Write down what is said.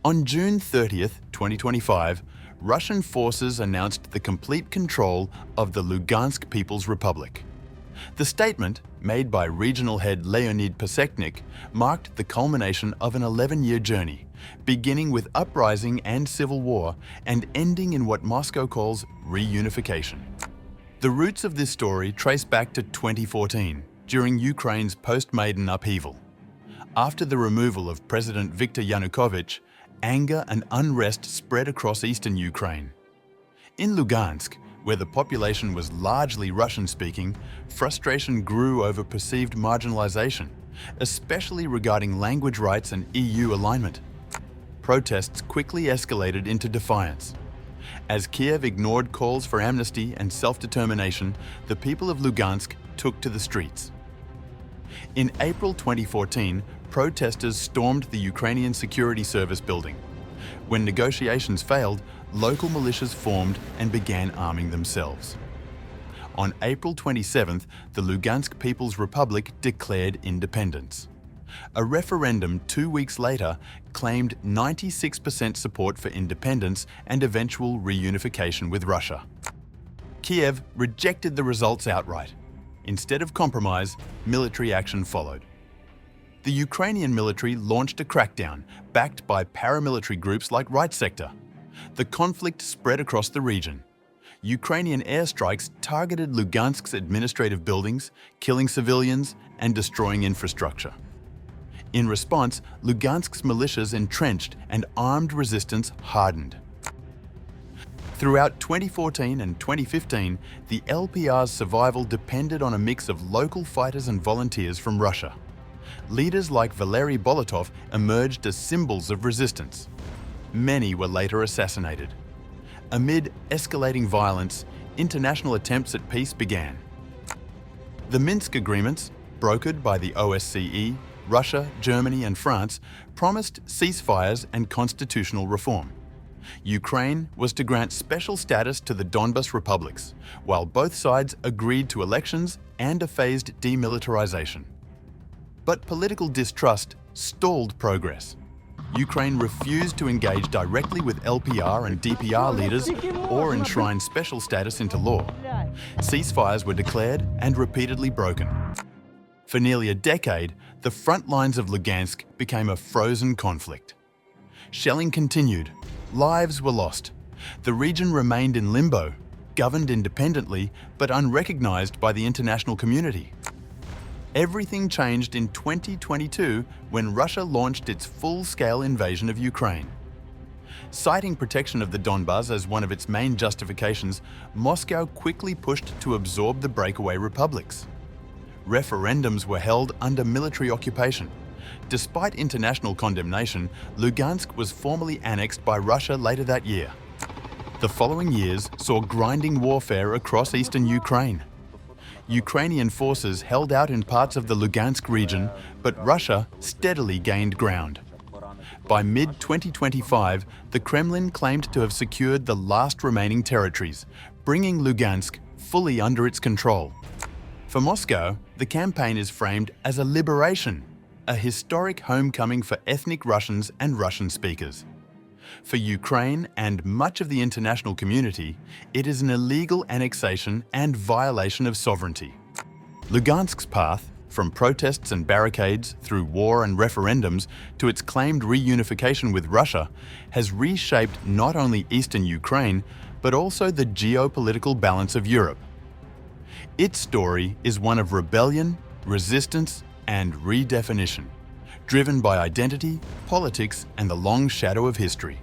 On June 30th, 2025, Russian forces announced the complete control of the Lugansk People's Republic. The statement, made by regional head Leonid Pasechnik, marked the culmination of an 11-year journey, beginning with uprising and civil war and ending in what Moscow calls reunification. The roots of this story trace back to 2014, during Ukraine's post-Maidan upheaval. After the removal of President Viktor Yanukovych, anger and unrest spread across eastern Ukraine. In Lugansk, where the population was largely Russian-speaking, frustration grew over perceived marginalization, especially regarding language rights and EU alignment. Protests quickly escalated into defiance. As Kiev ignored calls for amnesty and self-determination, the people of Lugansk took to the streets. In April 2014, protesters stormed the Ukrainian Security Service building. When negotiations failed, local militias formed and began arming themselves. On April 27th, the Lugansk People's Republic declared independence. A referendum 2 weeks later claimed 96% support for independence and eventual reunification with Russia. Kiev rejected the results outright. Instead of compromise, military action followed. The Ukrainian military launched a crackdown, backed by paramilitary groups like Right Sector. The conflict spread across the region. Ukrainian airstrikes targeted Lugansk's administrative buildings, killing civilians and destroying infrastructure. In response, Lugansk's militias entrenched and armed resistance hardened. Throughout 2014 and 2015, the LPR's survival depended on a mix of local fighters and volunteers from Russia. Leaders like Valery Bolotov emerged as symbols of resistance. Many were later assassinated. Amid escalating violence, international attempts at peace began. The Minsk agreements, brokered by the OSCE, Russia, Germany and France, promised ceasefires and constitutional reform. Ukraine was to grant special status to the Donbas republics, while both sides agreed to elections and a phased demilitarization. But political distrust stalled progress. Ukraine refused to engage directly with LPR and DPR leaders or enshrine special status into law. Ceasefires were declared and repeatedly broken. For nearly a decade, the front lines of Lugansk became a frozen conflict. Shelling continued. Lives were lost. The region remained in limbo, governed independently but unrecognized by the international community. Everything changed in 2022 when Russia launched its full-scale invasion of Ukraine. Citing protection of the Donbas as one of its main justifications, Moscow quickly pushed to absorb the breakaway republics. Referendums were held under military occupation. Despite international condemnation, Lugansk was formally annexed by Russia later that year. The following years saw grinding warfare across eastern Ukraine. Ukrainian forces held out in parts of the Lugansk region, but Russia steadily gained ground. By mid-2025, the Kremlin claimed to have secured the last remaining territories, bringing Lugansk fully under its control. For Moscow, the campaign is framed as a liberation, a historic homecoming for ethnic Russians and Russian speakers. For Ukraine and much of the international community, it is an illegal annexation and violation of sovereignty. Lugansk's path, from protests and barricades through war and referendums to its claimed reunification with Russia, has reshaped not only eastern Ukraine, but also the geopolitical balance of Europe. Its story is one of rebellion, resistance, and redefinition, driven by identity, politics, and the long shadow of history.